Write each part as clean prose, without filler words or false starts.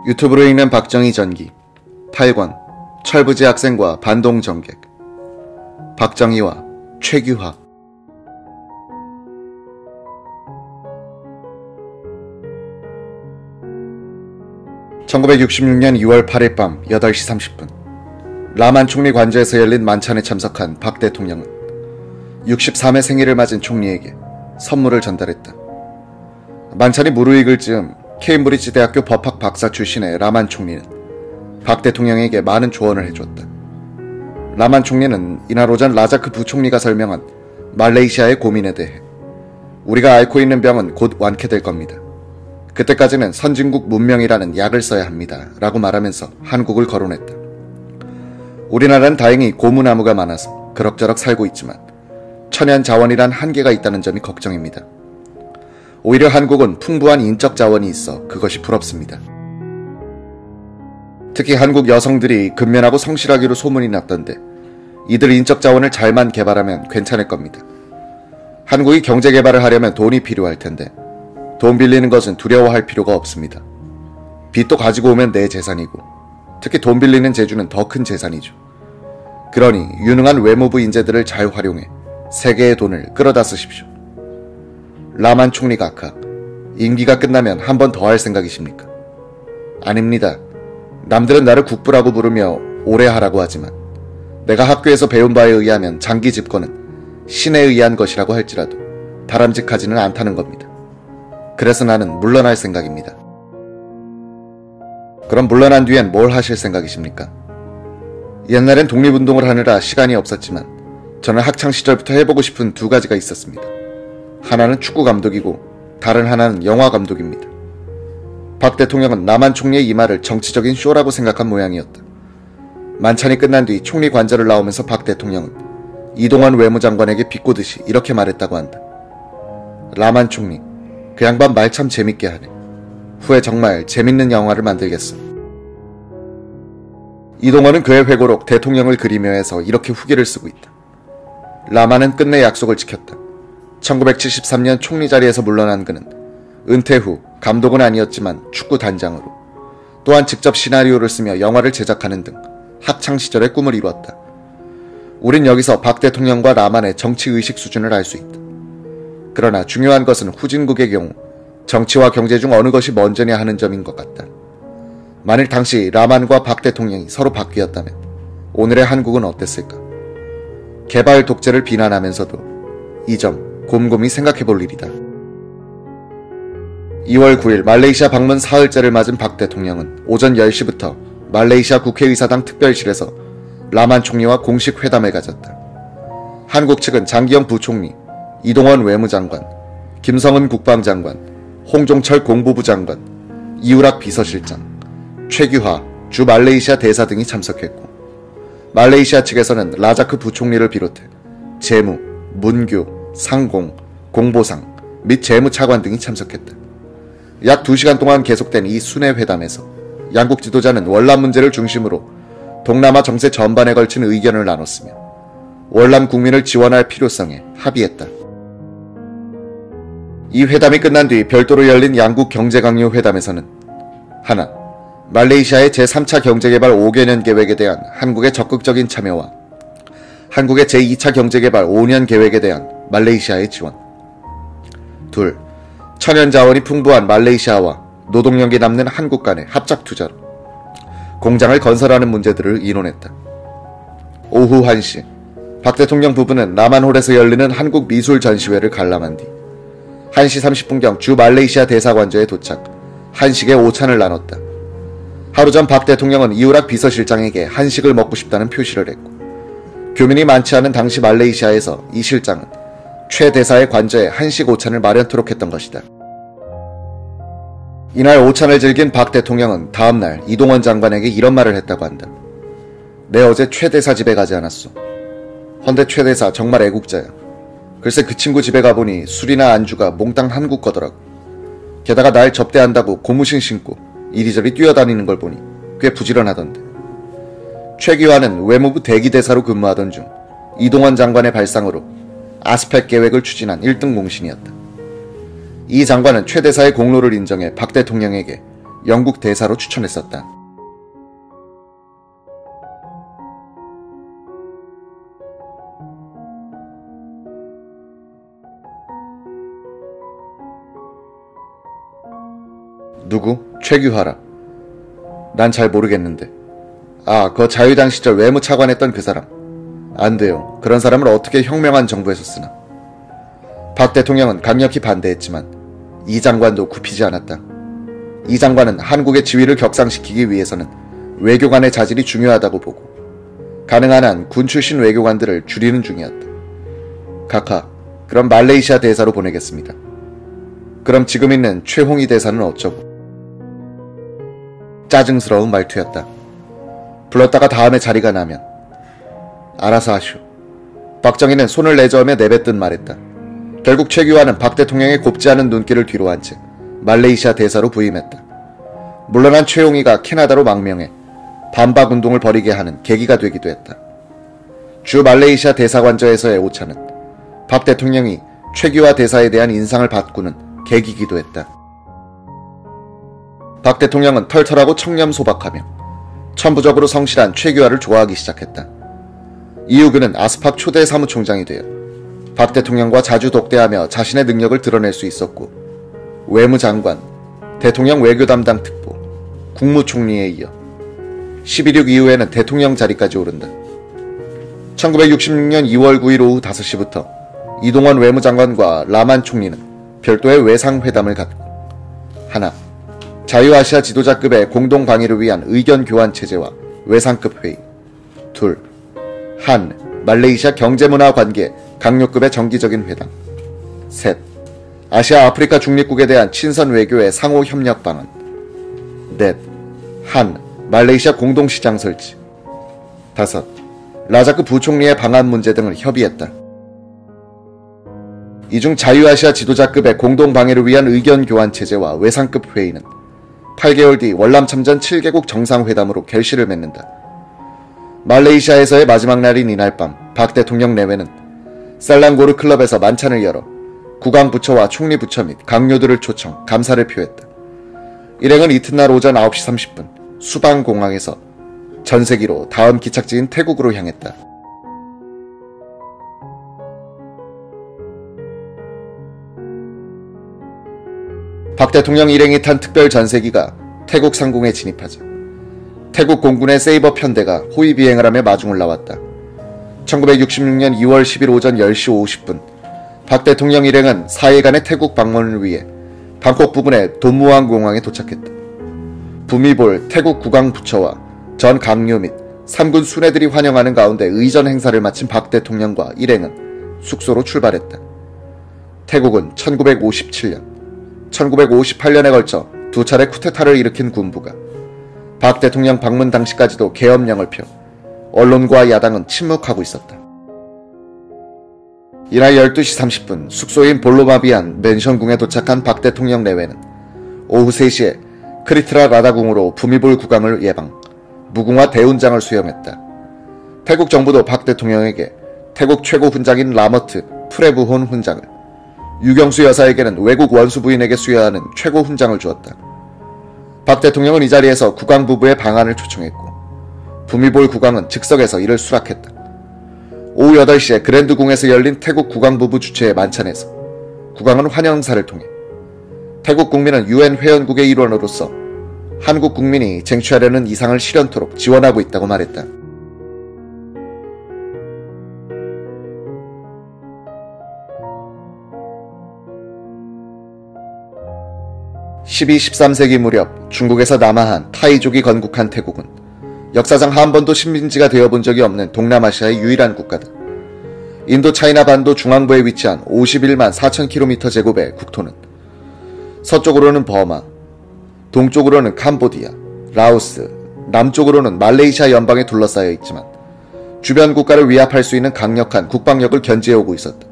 유튜브로 읽는 박정희 전기 8권 철부지 학생과 반동 정객 박정희와 최규하 1966년 2월 8일 밤 8시 30분 라만 총리 관저에서 열린 만찬에 참석한 박 대통령은 63회 생일을 맞은 총리에게 선물을 전달했다. 만찬이 무르익을 즈음 케임브리지 대학교 법학 박사 출신의 라만 총리는 박 대통령에게 많은 조언을 해주었다. 라만 총리는 이날 오전 라자크 부총리가 설명한 말레이시아의 고민에 대해 우리가 앓고 있는 병은 곧 완쾌될 겁니다. 그때까지는 선진국 문명이라는 약을 써야 합니다. 라고 말하면서 한국을 거론했다. 우리나라는 다행히 고무나무가 많아서 그럭저럭 살고 있지만 천연 자원이란 한계가 있다는 점이 걱정입니다. 오히려 한국은 풍부한 인적 자원이 있어 그것이 부럽습니다. 특히 한국 여성들이 근면하고 성실하기로 소문이 났던데 이들 인적 자원을 잘만 개발하면 괜찮을 겁니다. 한국이 경제 개발을 하려면 돈이 필요할 텐데 돈 빌리는 것은 두려워할 필요가 없습니다. 빚도 가지고 오면 내 재산이고 특히 돈 빌리는 재주는 더 큰 재산이죠. 그러니 유능한 외무부 인재들을 잘 활용해 세계의 돈을 끌어다 쓰십시오. 라만 총리 각하, 임기가 끝나면 한 번 더 할 생각이십니까? 아닙니다. 남들은 나를 국부라고 부르며 오래 하라고 하지만 내가 학교에서 배운 바에 의하면 장기 집권은 신에 의한 것이라고 할지라도 바람직하지는 않다는 겁니다. 그래서 나는 물러날 생각입니다. 그럼 물러난 뒤엔 뭘 하실 생각이십니까? 옛날엔 독립운동을 하느라 시간이 없었지만 저는 학창시절부터 해보고 싶은 두 가지가 있었습니다. 하나는 축구 감독이고 다른 하나는 영화 감독입니다. 박 대통령은 라만 총리의 이 말을 정치적인 쇼라고 생각한 모양이었다. 만찬이 끝난 뒤 총리 관저를 나오면서 박 대통령은 이동환 외무장관에게 비꼬듯이 이렇게 말했다고 한다. 라만 총리, 그 양반 말 참 재밌게 하네. 후에 정말 재밌는 영화를 만들겠어. 이동환은 그의 회고록 대통령을 그리며 해서 이렇게 후기를 쓰고 있다. 라만은 끝내 약속을 지켰다. 1973년 총리 자리에서 물러난 그는 은퇴 후 감독은 아니었지만 축구 단장으로 또한 직접 시나리오를 쓰며 영화를 제작하는 등 학창시절의 꿈을 이루었다. 우린 여기서 박 대통령과 라만의 정치의식 수준을 알 수 있다. 그러나 중요한 것은 후진국의 경우 정치와 경제 중 어느 것이 먼저냐 하는 점인 것 같다. 만일 당시 라만과 박 대통령이 서로 바뀌었다면 오늘의 한국은 어땠을까? 개발 독재를 비난하면서도 이 점 곰곰이 생각해볼 일이다. 2월 9일 말레이시아 방문 사흘째를 맞은 박 대통령은 오전 10시부터 말레이시아 국회의사당 특별실에서 라만 총리와 공식 회담을 가졌다. 한국 측은 장기영 부총리, 이동원 외무장관, 김성은 국방장관, 홍종철 공보부 장관, 이우락 비서실장, 최규하 주 말레이시아 대사 등이 참석했고 말레이시아 측에서는 라자크 부총리를 비롯해 재무, 문교, 상공, 공보상 및 재무차관 등이 참석했다. 약 2시간 동안 계속된 이 순회 회담에서 양국 지도자는 월남 문제를 중심으로 동남아 정세 전반에 걸친 의견을 나눴으며 월남 국민을 지원할 필요성에 합의했다. 이 회담이 끝난 뒤 별도로 열린 양국 경제강요 회담에서는 하나, 말레이시아의 제3차 경제개발 5개년 계획에 대한 한국의 적극적인 참여와 한국의 제2차 경제개발 5년 계획에 대한 말레이시아의 지원. 둘, 천연자원이 풍부한 말레이시아와 노동력이 남는 한국 간의 합작 투자로 공장을 건설하는 문제들을 의논했다. 오후 1시, 박 대통령 부부는 라만홀에서 열리는 한국 미술 전시회를 관람한 뒤 1시 30분경 주 말레이시아 대사관저에 도착, 한식의 오찬을 나눴다. 하루 전 박 대통령은 이우락 비서실장에게 한식을 먹고 싶다는 표시를 했고 교민이 많지 않은 당시 말레이시아에서 이 실장은 최 대사의 관저에 한식 오찬을 마련토록 했던 것이다. 이날 오찬을 즐긴 박 대통령은 다음날 이동원 장관에게 이런 말을 했다고 한다. 내 어제 최 대사 집에 가지 않았소. 헌데 최 대사 정말 애국자야. 글쎄 그 친구 집에 가보니 술이나 안주가 몽땅 한국 거더라고. 게다가 날 접대한다고 고무신 신고 이리저리 뛰어다니는 걸 보니 꽤 부지런하던데. 최규하는 외무부 대기대사로 근무하던 중 이동원 장관의 발상으로 아스펙 계획을 추진한 1등 공신이었다. 이 장관은 최 대사의 공로를 인정해 박 대통령에게 영국 대사로 추천했었다. 누구? 최규하라. 난 잘 모르겠는데. 아, 그 자유당 시절 외무차관했던 그 사람. 안 돼요. 그런 사람을 어떻게 혁명한 정부에서 쓰나. 박 대통령은 강력히 반대했지만 이 장관도 굽히지 않았다. 이 장관은 한국의 지위를 격상시키기 위해서는 외교관의 자질이 중요하다고 보고 가능한 한 군 출신 외교관들을 줄이는 중이었다. 각하, 그럼 말레이시아 대사로 보내겠습니다. 그럼 지금 있는 최홍희 대사는 어쩌고? 짜증스러운 말투였다. 불렀다가 다음에 자리가 나면 알아서 하시오. 박정희는 손을 내저으며 내뱉듯 말했다. 결국 최규하는 박 대통령의 곱지 않은 눈길을 뒤로 한 채 말레이시아 대사로 부임했다. 물러난 최홍희가 캐나다로 망명해 반박 운동을 벌이게 하는 계기가 되기도 했다. 주 말레이시아 대사관저에서의 오차는 박 대통령이 최규하 대사에 대한 인상을 바꾸는 계기이기도 했다. 박 대통령은 털털하고 청렴소박하며 천부적으로 성실한 최규하를 좋아하기 시작했다. 이후 그는 아스팍 초대 사무총장이 되어 박 대통령과 자주 독대하며 자신의 능력을 드러낼 수 있었고 외무장관, 대통령 외교담당 특보, 국무총리에 이어 12.6 이후에는 대통령 자리까지 오른다. 1966년 2월 9일 오후 5시부터 이동원 외무장관과 라만 총리는 별도의 외상회담을 갖고 하나, 자유아시아 지도자급의 공동 방위를 위한 의견 교환 체제와 외상급 회의. 둘, 한, 말레이시아 경제문화 관계 강요급의 정기적인 회담. 셋, 아시아 아프리카 중립국에 대한 친선 외교의 상호 협력 방안. 넷, 한, 말레이시아 공동시장 설치. 다섯, 라자크 부총리의 방한 문제 등을 협의했다. 이 중 자유아시아 지도자급의 공동 방해를 위한 의견 교환 체제와 외상급 회의는 8개월 뒤 월남 참전 7개국 정상회담으로 결실을 맺는다. 말레이시아에서의 마지막 날인 이날 밤 박 대통령 내외는 셀랑고르 클럽에서 만찬을 열어 국왕부처와 총리부처 및 강요들을 초청, 감사를 표했다. 일행은 이튿날 오전 9시 30분 수방공항에서 전세기로 다음 기착지인 태국으로 향했다. 박 대통령 일행이 탄 특별 전세기가 태국 상공에 진입하자 태국 공군의 세이버 편대가 호위 비행을 하며 마중을 나왔다. 1966년 2월 10일 오전 10시 50분 박 대통령 일행은 4일간의 태국 방문을 위해 방콕 부근의 돈무앙 공항에 도착했다. 부미볼 태국 국왕부처와 전 강요 및 3군 순회들이 환영하는 가운데 의전 행사를 마친 박 대통령과 일행은 숙소로 출발했다. 태국은 1957년, 1958년에 걸쳐 두 차례 쿠데타를 일으킨 군부가 박 대통령 방문 당시까지도 계엄령을 펴 언론과 야당은 침묵하고 있었다. 이날 12시 30분 숙소인 볼로마비안 맨션궁에 도착한 박 대통령 내외는 오후 3시에 크리트라 라다궁으로 부미볼 국왕을 예방, 무궁화 대훈장을 수여했다. 태국 정부도 박 대통령에게 태국 최고 훈장인 라머트 프레부혼 훈장을, 유경수 여사에게는 외국 원수 부인에게 수여하는 최고 훈장을 주었다. 박 대통령은 이 자리에서 국왕 부부의 방한을 초청했고 부미볼 국왕은 즉석에서 이를 수락했다. 오후 8시에 그랜드궁에서 열린 태국 국왕 부부 주최의 만찬에서 국왕은 환영사를 통해 태국 국민은 UN 회원국의 일원으로서 한국 국민이 쟁취하려는 이상을 실현토록 지원하고 있다고 말했다. 12, 13세기 무렵 중국에서 남하한 타이족이 건국한 태국은 역사상 한 번도 식민지가 되어본 적이 없는 동남아시아의 유일한 국가다. 인도 차이나 반도 중앙부에 위치한 51만 4,000km 제곱의 국토는 서쪽으로는 버마, 동쪽으로는 캄보디아, 라오스, 남쪽으로는 말레이시아 연방에 둘러싸여 있지만 주변 국가를 위압할 수 있는 강력한 국방력을 견지해오고 있었다.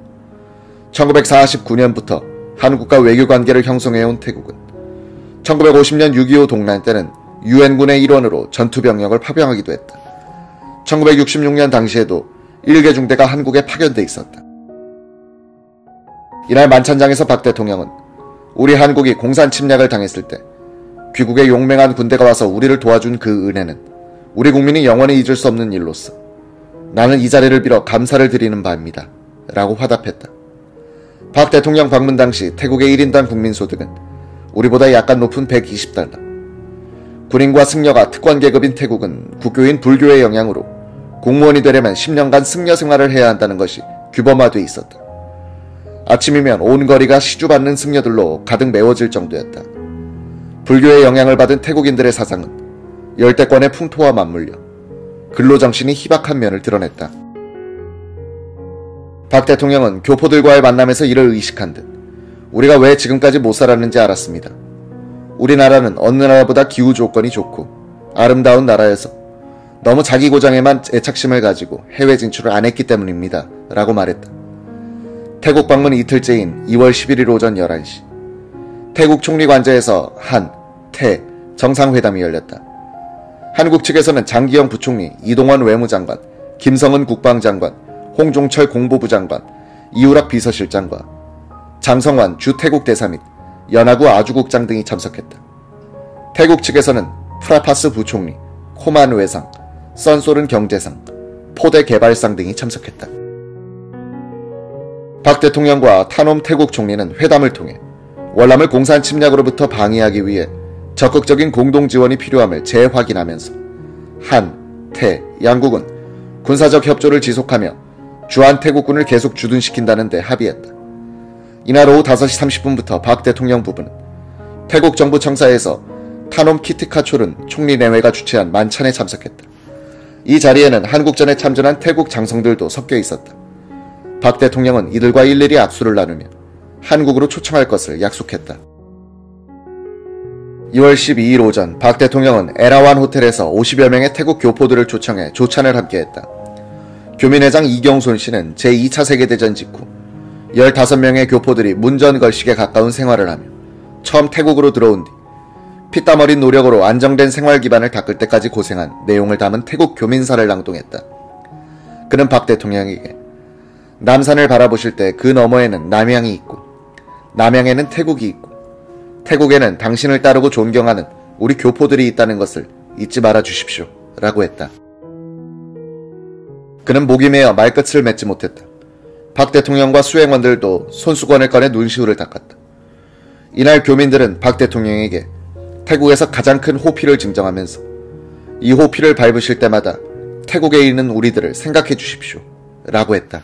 1949년부터 한국과 외교관계를 형성해온 태국은 1950년 6.25 동란 때는 유엔군의 일원으로 전투병력을 파병하기도 했다. 1966년 당시에도 1개 중대가 한국에 파견돼 있었다. 이날 만찬장에서 박 대통령은 우리 한국이 공산 침략을 당했을 때 귀국의 용맹한 군대가 와서 우리를 도와준 그 은혜는 우리 국민이 영원히 잊을 수 없는 일로서 나는 이 자리를 빌어 감사를 드리는 바입니다. 라고 화답했다. 박 대통령 방문 당시 태국의 1인당 국민소득은 우리보다 약간 높은 120달러. 군인과 승려가 특권 계급인 태국은 국교인 불교의 영향으로 공무원이 되려면 10년간 승려 생활을 해야 한다는 것이 규범화돼 있었다. 아침이면 온 거리가 시주받는 승려들로 가득 메워질 정도였다. 불교의 영향을 받은 태국인들의 사상은 열대권의 풍토와 맞물려 근로정신이 희박한 면을 드러냈다. 박 대통령은 교포들과의 만남에서 이를 의식한 듯 우리가 왜 지금까지 못 살았는지 알았습니다. 우리나라는 어느 나라보다 기후 조건이 좋고 아름다운 나라여서 너무 자기 고장에만 애착심을 가지고 해외 진출을 안 했기 때문입니다. 라고 말했다. 태국 방문 이틀째인 2월 11일 오전 11시 태국 총리 관저에서 한, 태 정상회담이 열렸다. 한국 측에서는 장기영 부총리, 이동원 외무장관, 김성은 국방장관, 홍종철 공보부 장관, 이우락 비서실장과 장성환 주 태국 대사 및 연하구 아주국장 등이 참석했다. 태국 측에서는 프라파스 부총리, 코만 외상, 썬소른 경제상, 포대 개발상 등이 참석했다. 박 대통령과 타놈 태국 총리는 회담을 통해 월남을 공산 침략으로부터 방해하기 위해 적극적인 공동 지원이 필요함을 재확인하면서 한, 태, 양국은 군사적 협조를 지속하며 주한 태국군을 계속 주둔시킨다는 데 합의했다. 이날 오후 5시 30분부터 박 대통령 부부는 태국 정부 청사에서 타놈 키트카촐은 총리 내외가 주최한 만찬에 참석했다. 이 자리에는 한국전에 참전한 태국 장성들도 섞여 있었다. 박 대통령은 이들과 일일이 악수를 나누며 한국으로 초청할 것을 약속했다. 2월 12일 오전 박 대통령은 에라완 호텔에서 50여 명의 태국 교포들을 초청해 조찬을 함께했다. 교민회장 이경손 씨는 제2차 세계대전 직후 15명의 교포들이 문전걸식에 가까운 생활을 하며 처음 태국으로 들어온 뒤 피땀 어린 노력으로 안정된 생활 기반을 닦을 때까지 고생한 내용을 담은 태국 교민사를 낭독했다. 그는 박 대통령에게 남산을 바라보실 때 그 너머에는 남양이 있고 남양에는 태국이 있고 태국에는 당신을 따르고 존경하는 우리 교포들이 있다는 것을 잊지 말아 주십시오. 라고 했다. 그는 목이 메어 말끝을 맺지 못했다. 박 대통령과 수행원들도 손수건을 꺼내 눈시울을 닦았다. 이날 교민들은 박 대통령에게 태국에서 가장 큰 호피를 증정하면서 이 호피를 밟으실 때마다 태국에 있는 우리들을 생각해 주십시오. 라고 했다.